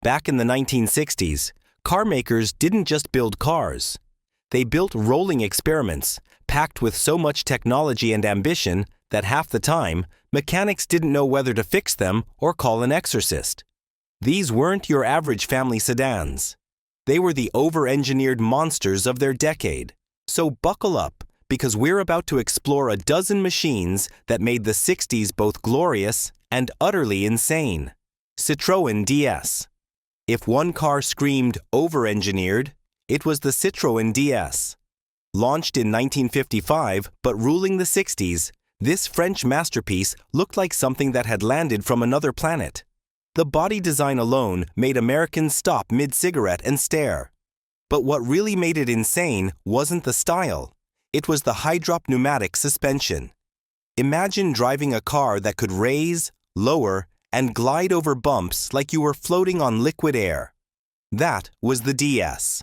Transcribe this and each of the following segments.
Back in the 1960s, car makers didn't just build cars. They built rolling experiments, packed with so much technology and ambition that half the time, mechanics didn't know whether to fix them or call an exorcist. These weren't your average family sedans. They were the over-engineered monsters of their decade. So buckle up, because we're about to explore a dozen machines that made the 60s both glorious and utterly insane. Citroën DS. If one car screamed over-engineered, it was the Citroën DS. Launched in 1955 but ruling the 60s, this French masterpiece looked like something that had landed from another planet. The body design alone made Americans stop mid-cigarette and stare. But what really made it insane wasn't the style. It was the hydrop pneumatic suspension. Imagine driving a car that could raise, lower, and glide over bumps like you were floating on liquid air. That was the DS.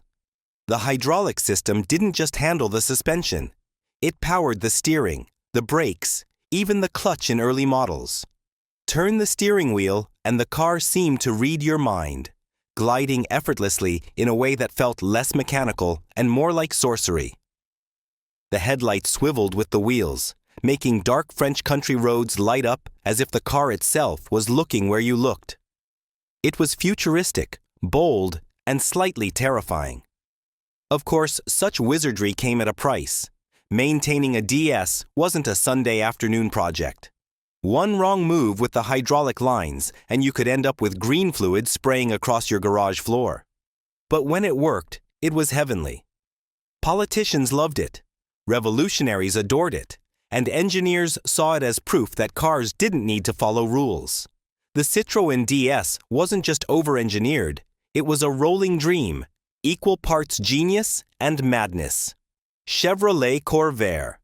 The hydraulic system didn't just handle the suspension. It powered the steering, the brakes, even the clutch in early models. Turn the steering wheel and the car seemed to read your mind, gliding effortlessly in a way that felt less mechanical and more like sorcery. The headlights swiveled with the wheels, making dark French country roads light up as if the car itself was looking where you looked. It was futuristic, bold, and slightly terrifying. Of course, such wizardry came at a price. Maintaining a DS wasn't a Sunday afternoon project. One wrong move with the hydraulic lines and you could end up with green fluid spraying across your garage floor. But when it worked, it was heavenly. Politicians loved it, revolutionaries adored it, and engineers saw it as proof that cars didn't need to follow rules. The Citroën DS wasn't just over-engineered, it was a rolling dream, equal parts genius and madness. Chevrolet Corvair.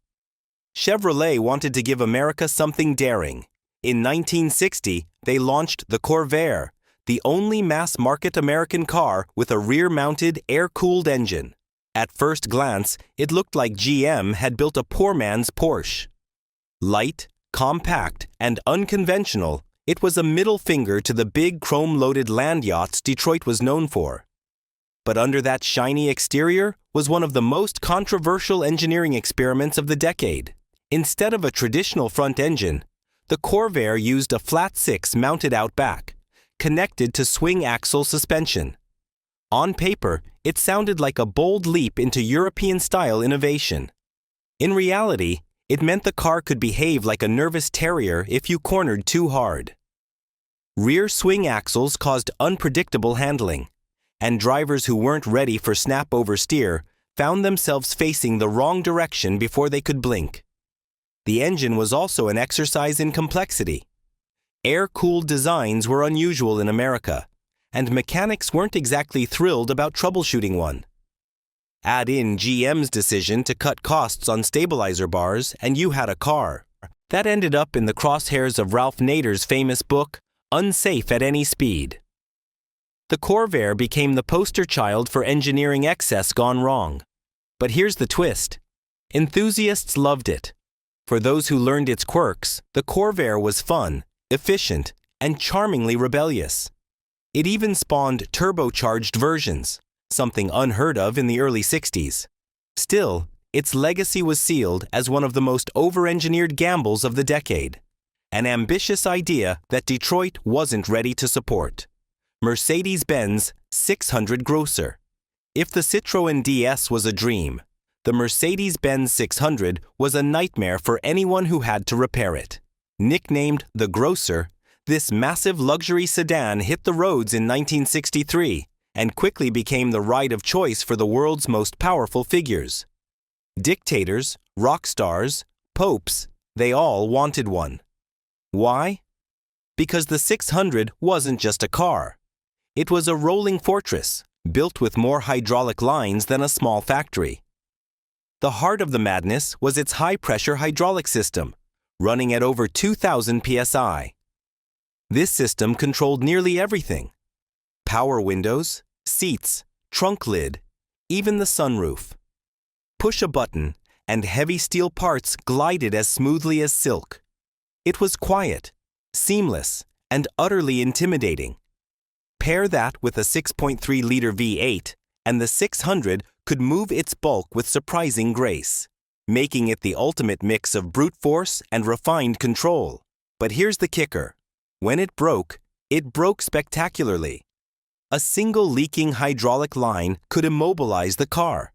Chevrolet wanted to give America something daring. In 1960, they launched the Corvair, the only mass-market American car with a rear-mounted, air-cooled engine. At first glance, it looked like GM had built a poor man's Porsche. Light, compact, and unconventional, it was a middle finger to the big chrome-loaded land yachts Detroit was known for. But under that shiny exterior was one of the most controversial engineering experiments of the decade. Instead of a traditional front engine, the Corvair used a flat six mounted out back, connected to swing axle suspension. On paper, it sounded like a bold leap into European-style innovation. In reality, it meant the car could behave like a nervous terrier if you cornered too hard. Rear swing axles caused unpredictable handling, and drivers who weren't ready for snap oversteer found themselves facing the wrong direction before they could blink. The engine was also an exercise in complexity. Air-cooled designs were unusual in America, and mechanics weren't exactly thrilled about troubleshooting one. Add in GM's decision to cut costs on stabilizer bars, and you had a car. That ended up in the crosshairs of Ralph Nader's famous book, Unsafe at Any Speed. The Corvair became the poster child for engineering excess gone wrong. But here's the twist. Enthusiasts loved it. For those who learned its quirks, the Corvair was fun, efficient, and charmingly rebellious. It even spawned turbocharged versions, something unheard of in the early 60s. Still, its legacy was sealed as one of the most over-engineered gambles of the decade. An ambitious idea that Detroit wasn't ready to support. Mercedes-Benz 600 Grosser. If the Citroën DS was a dream, the Mercedes-Benz 600 was a nightmare for anyone who had to repair it. Nicknamed the Grosser, this massive luxury sedan hit the roads in 1963 and quickly became the ride of choice for the world's most powerful figures. Dictators, rock stars, popes, they all wanted one. Why? Because the 600 wasn't just a car. It was a rolling fortress, built with more hydraulic lines than a small factory. The heart of the madness was its high-pressure hydraulic system, running at over 2,000 psi. This system controlled nearly everything: power windows, seats, trunk lid, even the sunroof. Push a button, and heavy steel parts glided as smoothly as silk. It was quiet, seamless, and utterly intimidating. Pair that with a 6.3-liter V8, and the 600 could move its bulk with surprising grace, making it the ultimate mix of brute force and refined control. But here's the kicker. When it broke spectacularly. A single leaking hydraulic line could immobilize the car.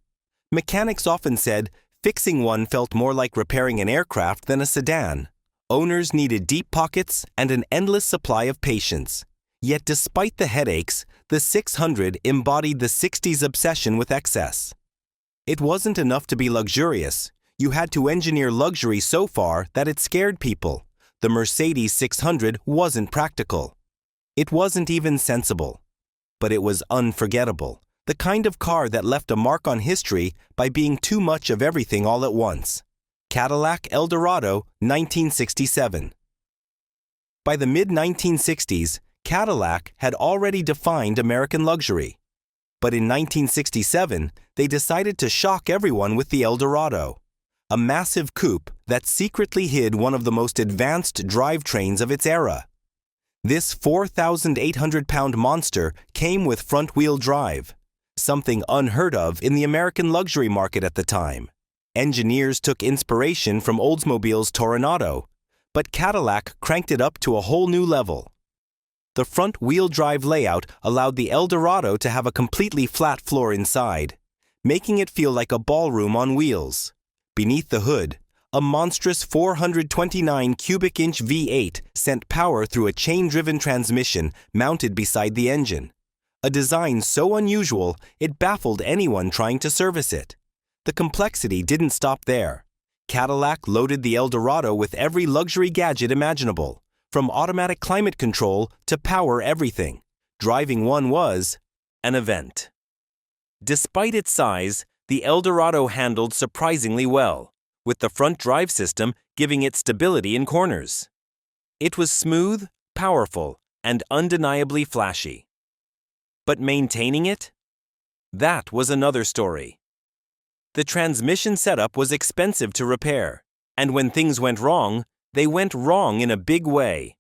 Mechanics often said fixing one felt more like repairing an aircraft than a sedan. Owners needed deep pockets and an endless supply of patience. Yet despite the headaches, the 600 embodied the 60s obsession with excess. It wasn't enough to be luxurious. You had to engineer luxury so far that it scared people. The Mercedes 600 wasn't practical. It wasn't even sensible. But it was unforgettable. The kind of car that left a mark on history by being too much of everything all at once. Cadillac Eldorado, 1967. By the mid-1960s, Cadillac had already defined American luxury. But in 1967, they decided to shock everyone with the Eldorado, a massive coupe that secretly hid one of the most advanced drivetrains of its era. This 4,800-pound monster came with front-wheel drive, something unheard of in the American luxury market at the time. Engineers took inspiration from Oldsmobile's Toronado, but Cadillac cranked it up to a whole new level. The front-wheel drive layout allowed the Eldorado to have a completely flat floor inside, making it feel like a ballroom on wheels. Beneath the hood, a monstrous 429 cubic inch V8 sent power through a chain-driven transmission mounted beside the engine. A design so unusual, it baffled anyone trying to service it. The complexity didn't stop there. Cadillac loaded the Eldorado with every luxury gadget imaginable, from automatic climate control to power everything. Driving one was an event. Despite its size, the Eldorado handled surprisingly well, with the front drive system giving it stability in corners. It was smooth, powerful, and undeniably flashy. But maintaining it? That was another story. The transmission setup was expensive to repair, and when things went wrong, they went wrong in a big way.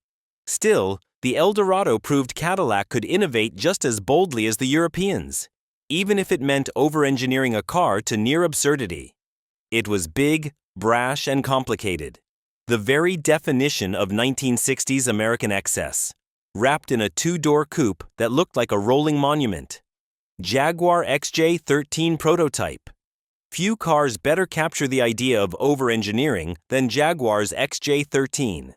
Still, the Eldorado proved Cadillac could innovate just as boldly as the Europeans, even if it meant over-engineering a car to near absurdity. It was big, brash, and complicated. The very definition of 1960s American excess, wrapped in a two-door coupe that looked like a rolling monument. Jaguar XJ13 prototype. Few cars better capture the idea of over-engineering than Jaguar's XJ13.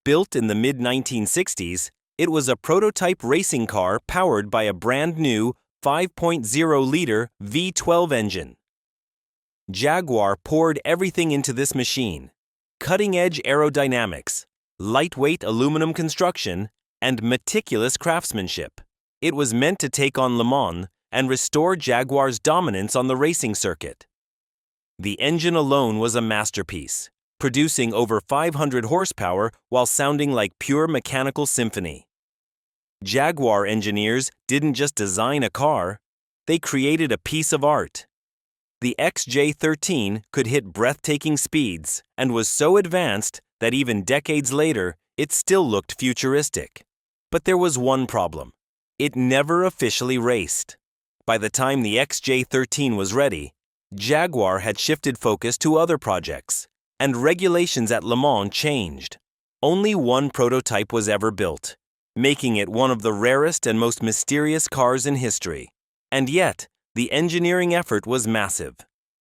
Built in the mid-1960s, it was a prototype racing car powered by a brand-new 5.0-liter V12 engine. Jaguar poured everything into this machine: cutting-edge aerodynamics, lightweight aluminum construction, and meticulous craftsmanship. It was meant to take on Le Mans and restore Jaguar's dominance on the racing circuit. The engine alone was a masterpiece, producing over 500 horsepower while sounding like pure mechanical symphony. Jaguar engineers didn't just design a car, they created a piece of art. The XJ13 could hit breathtaking speeds and was so advanced that even decades later, it still looked futuristic. But there was one problem. It never officially raced. By the time the XJ13 was ready, Jaguar had shifted focus to other projects, and regulations at Le Mans changed. Only one prototype was ever built, making it one of the rarest and most mysterious cars in history. And yet, the engineering effort was massive.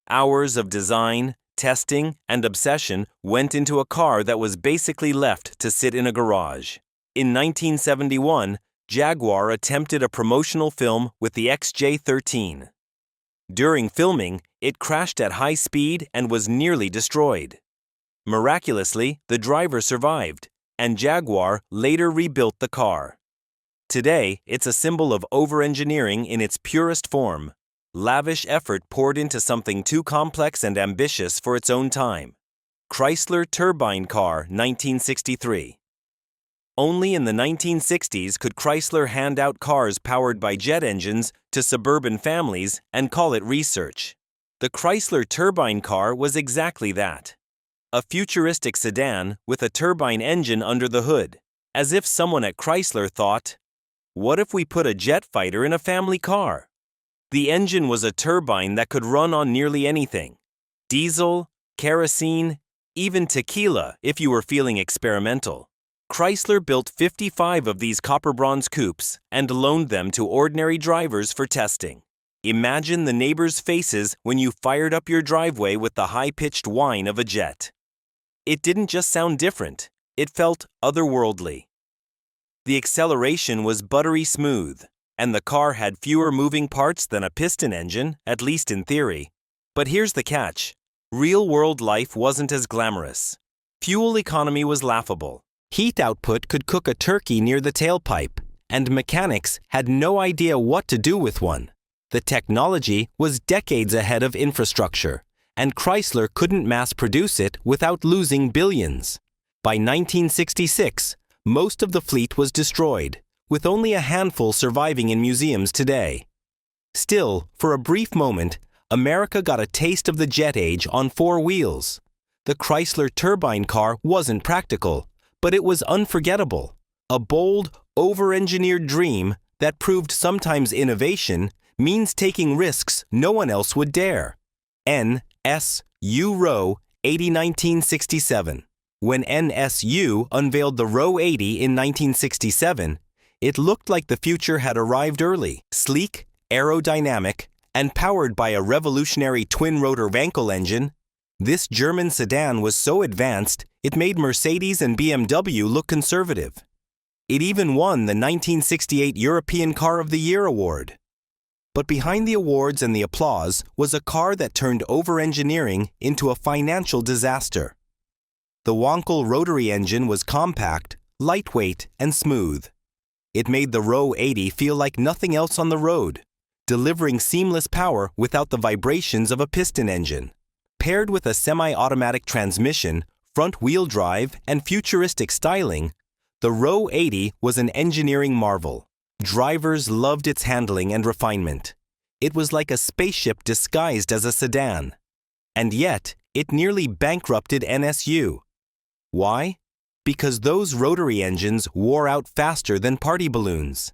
Hours of design, testing, and obsession went into a car that was basically left to sit in a garage. In 1971, Jaguar attempted a promotional film with the XJ13. During filming, it crashed at high speed and was nearly destroyed. Miraculously, the driver survived, and Jaguar later rebuilt the car. Today, it's a symbol of over-engineering in its purest form. Lavish effort poured into something too complex and ambitious for its own time. Chrysler Turbine Car, 1963. Only in the 1960s could Chrysler hand out cars powered by jet engines to suburban families and call it research. The Chrysler Turbine Car was exactly that. A futuristic sedan with a turbine engine under the hood, as if someone at Chrysler thought, What if we put a jet fighter in a family car? The engine was a turbine that could run on nearly anything. Diesel, kerosene, even tequila if you were feeling experimental. Chrysler built 55 of these copper bronze coupes and loaned them to ordinary drivers for testing. Imagine the neighbors' faces when you fired up your driveway with the high-pitched whine of a jet. It didn't just sound different, it felt otherworldly. The acceleration was buttery smooth, and the car had fewer moving parts than a piston engine, at least in theory. But here's the catch. Real-world life wasn't as glamorous. Fuel economy was laughable. Heat output could cook a turkey near the tailpipe, and mechanics had no idea what to do with one. The technology was decades ahead of infrastructure, and Chrysler couldn't mass-produce it without losing billions. By 1966, most of the fleet was destroyed, with only a handful surviving in museums today. Still, for a brief moment, America got a taste of the jet age on four wheels. The Chrysler turbine car wasn't practical, but it was unforgettable. A bold, over-engineered dream that proved sometimes innovation means taking risks no one else would dare. NSU Row 80 1967. When NSU unveiled the Row 80 in 1967, it looked like the future had arrived early. Sleek, aerodynamic, and powered by a revolutionary twin-rotor Wankel engine, this German sedan was so advanced it made Mercedes and BMW look conservative. It even won the 1968 European Car of the Year award. But behind the awards and the applause was a car that turned over-engineering into a financial disaster. The Wankel rotary engine was compact, lightweight, and smooth. It made the Row 80 feel like nothing else on the road, delivering seamless power without the vibrations of a piston engine. Paired with a semi-automatic transmission, front-wheel drive, and futuristic styling, the Row 80 was an engineering marvel. Drivers loved its handling and refinement. It was like a spaceship disguised as a sedan. And yet, it nearly bankrupted NSU. Why? Because those rotary engines wore out faster than party balloons.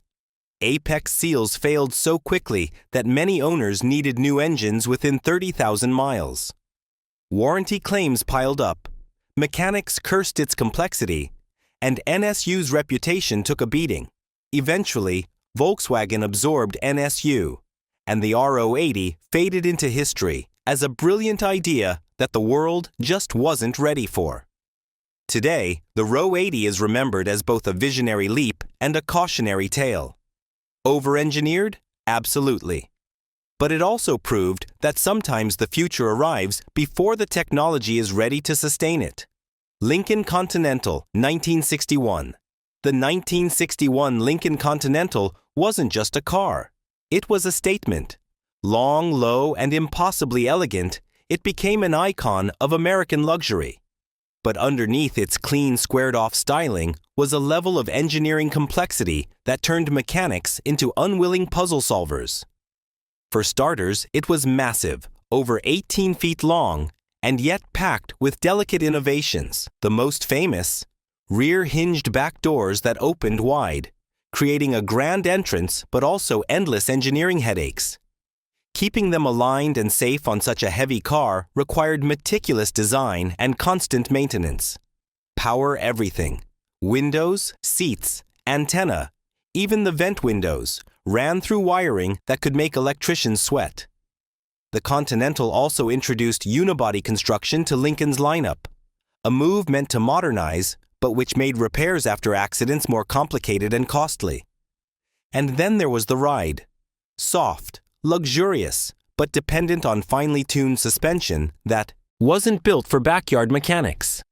Apex seals failed so quickly that many owners needed new engines within 30,000 miles. Warranty claims piled up, mechanics cursed its complexity, and NSU's reputation took a beating. Eventually, Volkswagen absorbed NSU, and the RO 80 faded into history as a brilliant idea that the world just wasn't ready for. Today, the Row 80 is remembered as both a visionary leap and a cautionary tale. Over-engineered? Absolutely. But it also proved that sometimes the future arrives before the technology is ready to sustain it. Lincoln Continental, 1961. The 1961 Lincoln Continental wasn't just a car. It was a statement. Long, low, and impossibly elegant, it became an icon of American luxury. But underneath its clean, squared-off styling was a level of engineering complexity that turned mechanics into unwilling puzzle solvers. For starters, it was massive, over 18 feet long, and yet packed with delicate innovations. The most famous, rear-hinged back doors that opened wide, creating a grand entrance but also endless engineering headaches. Keeping them aligned and safe on such a heavy car required meticulous design and constant maintenance. Power everything. Windows, seats, antenna, even the vent windows ran through wiring that could make electricians sweat. The Continental also introduced unibody construction to Lincoln's lineup, a move meant to modernize, but which made repairs after accidents more complicated and costly. And then there was the ride. Soft, luxurious, but dependent on finely tuned suspension that wasn't built for backyard mechanics.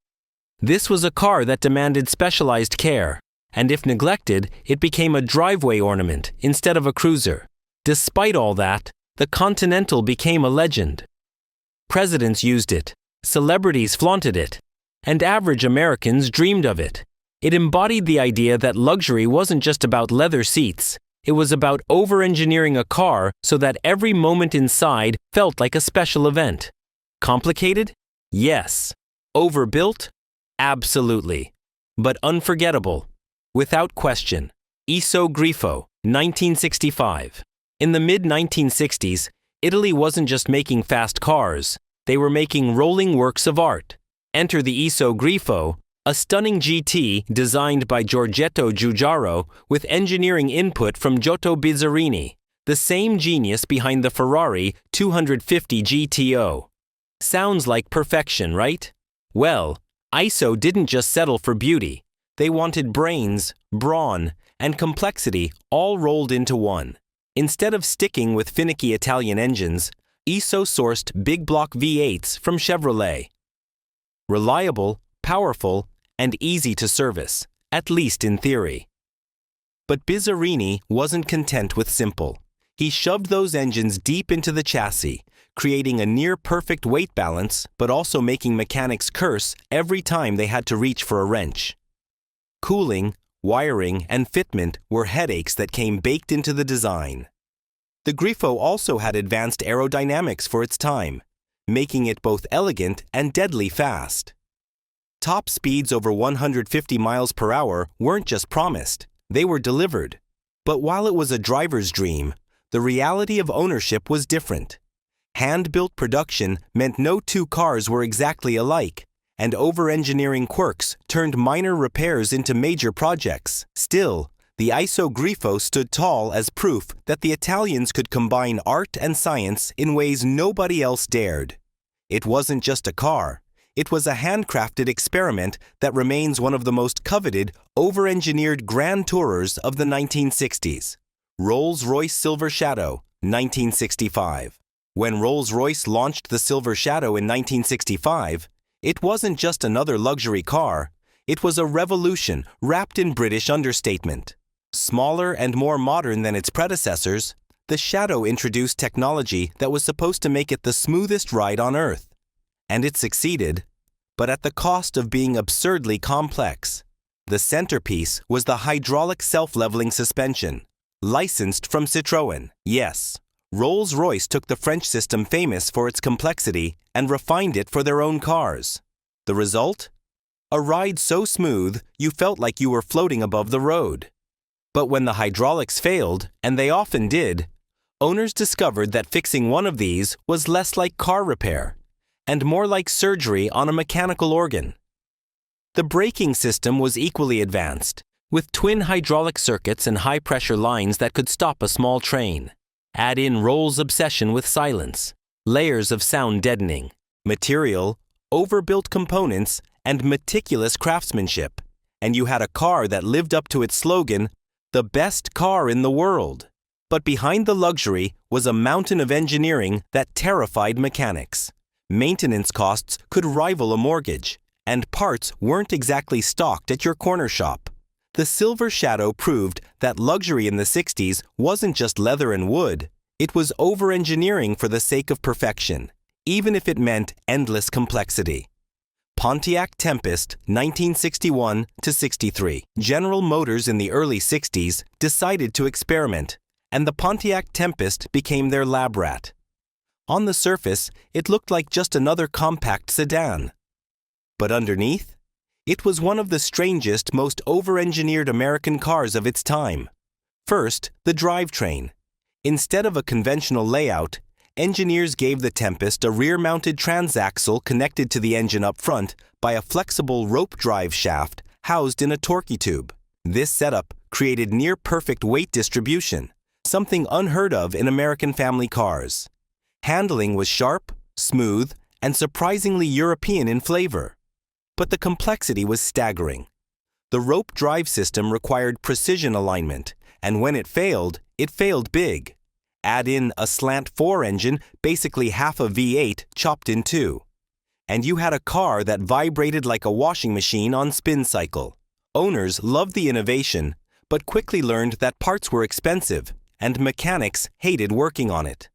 This was a car that demanded specialized care, and if neglected, it became a driveway ornament instead of a cruiser. Despite all that, the Continental became a legend. Presidents used it, celebrities flaunted it, and average Americans dreamed of it. It embodied the idea that luxury wasn't just about leather seats. It was about over-engineering a car so that every moment inside felt like a special event. Complicated? Yes. Overbuilt? Absolutely. But unforgettable? Without question. Iso Grifo, 1965. In the mid-1960s, Italy wasn't just making fast cars, they were making rolling works of art. Enter the Iso Grifo, a stunning GT designed by Giorgetto Giugiaro with engineering input from Giotto Bizzarini, the same genius behind the Ferrari 250 GTO. Sounds like perfection, right? Well, Iso didn't just settle for beauty. They wanted brains, brawn, and complexity all rolled into one. Instead of sticking with finicky Italian engines, Iso sourced big block V8s from Chevrolet. Reliable, powerful, and easy to service, at least in theory. But Bizzarini wasn't content with simple. He shoved those engines deep into the chassis, creating a near-perfect weight balance, but also making mechanics curse every time they had to reach for a wrench. Cooling, wiring, and fitment were headaches that came baked into the design. The Grifo also had advanced aerodynamics for its time, making it both elegant and deadly fast. Top speeds over 150 miles per hour weren't just promised, they were delivered. But while it was a driver's dream, the reality of ownership was different. Hand-built production meant no two cars were exactly alike, and over-engineering quirks turned minor repairs into major projects. Still, the Iso Grifo stood tall as proof that the Italians could combine art and science in ways nobody else dared. It wasn't just a car. It was a handcrafted experiment that remains one of the most coveted, over-engineered grand tourers of the 1960s. Rolls-Royce Silver Shadow, 1965. When Rolls-Royce launched the Silver Shadow in 1965, it wasn't just another luxury car, it was a revolution wrapped in British understatement. Smaller and more modern than its predecessors, the Shadow introduced technology that was supposed to make it the smoothest ride on Earth. And it succeeded, but at the cost of being absurdly complex. The centerpiece was the hydraulic self-leveling suspension, licensed from Citroën. Yes, Rolls-Royce took the French system famous for its complexity and refined it for their own cars. The result? A ride so smooth you felt like you were floating above the road. But when the hydraulics failed, and they often did, owners discovered that fixing one of these was less like car repair and more like surgery on a mechanical organ. The braking system was equally advanced, with twin hydraulic circuits and high-pressure lines that could stop a small train. Add in Rolls' obsession with silence, layers of sound deadening, material, overbuilt components, and meticulous craftsmanship, and you had a car that lived up to its slogan, the best car in the world. But behind the luxury was a mountain of engineering that terrified mechanics. Maintenance costs could rival a mortgage, and parts weren't exactly stocked at your corner shop. The Silver Shadow proved that luxury in the 60s wasn't just leather and wood, it was over-engineering for the sake of perfection, even if it meant endless complexity. Pontiac Tempest, 1961-63. General Motors in the early 60s decided to experiment, and the Pontiac Tempest became their lab rat. On the surface, it looked like just another compact sedan. But underneath, it was one of the strangest, most over-engineered American cars of its time. First, the drivetrain. Instead of a conventional layout, engineers gave the Tempest a rear-mounted transaxle connected to the engine up front by a flexible rope drive shaft housed in a torquey tube. This setup created near-perfect weight distribution, something unheard of in American family cars. Handling was sharp, smooth, and surprisingly European in flavor. But the complexity was staggering. The rope drive system required precision alignment, and when it failed big. Add in a slant 4 engine, basically half a V8 chopped in two. And you had a car that vibrated like a washing machine on spin cycle. Owners loved the innovation, but quickly learned that parts were expensive, and mechanics hated working on it.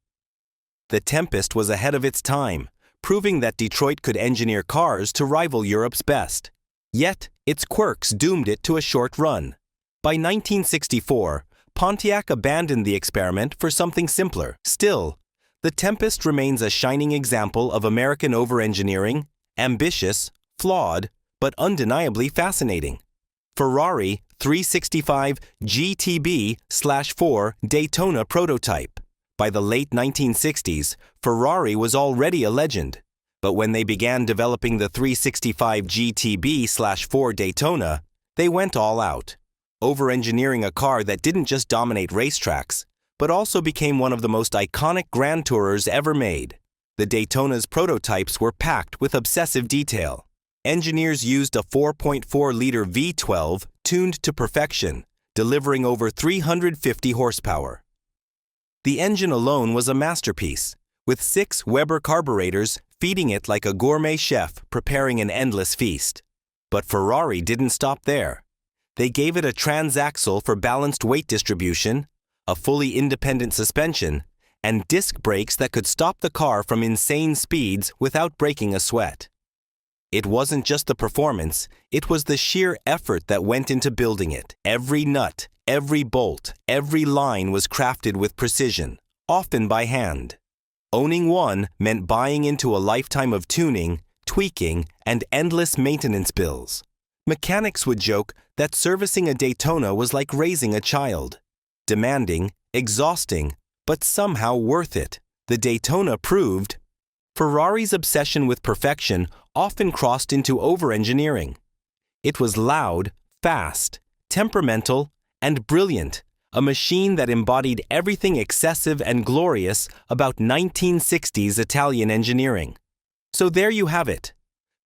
The Tempest was ahead of its time, proving that Detroit could engineer cars to rival Europe's best. Yet, its quirks doomed it to a short run. By 1964, Pontiac abandoned the experiment for something simpler. Still, the Tempest remains a shining example of American over-engineering, ambitious, flawed, but undeniably fascinating. Ferrari, 365 GTB/4 Daytona prototype. By the late 1960s, Ferrari was already a legend. But when they began developing the 365 GTB/4 Daytona, they went all out, over-engineering a car that didn't just dominate racetracks, but also became one of the most iconic Grand Tourers ever made. The Daytona's prototypes were packed with obsessive detail. Engineers used a 4.4-liter V12 tuned to perfection, delivering over 350 horsepower. The engine alone was a masterpiece, with 6 Weber carburetors feeding it like a gourmet chef preparing an endless feast. But Ferrari didn't stop there. They gave it a transaxle for balanced weight distribution, a fully independent suspension, and disc brakes that could stop the car from insane speeds without breaking a sweat. It wasn't just the performance, it was the sheer effort that went into building it. Every nut, every bolt, every line was crafted with precision, often by hand. Owning one meant buying into a lifetime of tuning, tweaking, and endless maintenance bills. Mechanics would joke that servicing a Daytona was like raising a child. Demanding, exhausting, but somehow worth it. The Daytona proved. Ferrari's obsession with perfection often crossed into over-engineering. It was loud, fast, temperamental, and brilliant, a machine that embodied everything excessive and glorious about 1960s Italian engineering. So there you have it.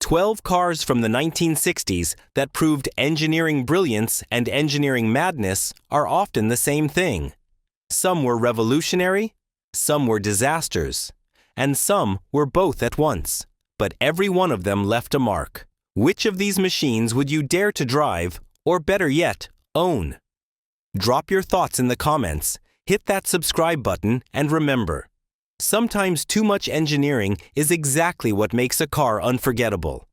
12 cars from the 1960s that proved engineering brilliance and engineering madness are often the same thing. Some were revolutionary, some were disasters, and some were both at once. But every one of them left a mark. Which of these machines would you dare to drive, or better yet, own? Drop your thoughts in the comments, hit that subscribe button, and remember, sometimes too much engineering is exactly what makes a car unforgettable.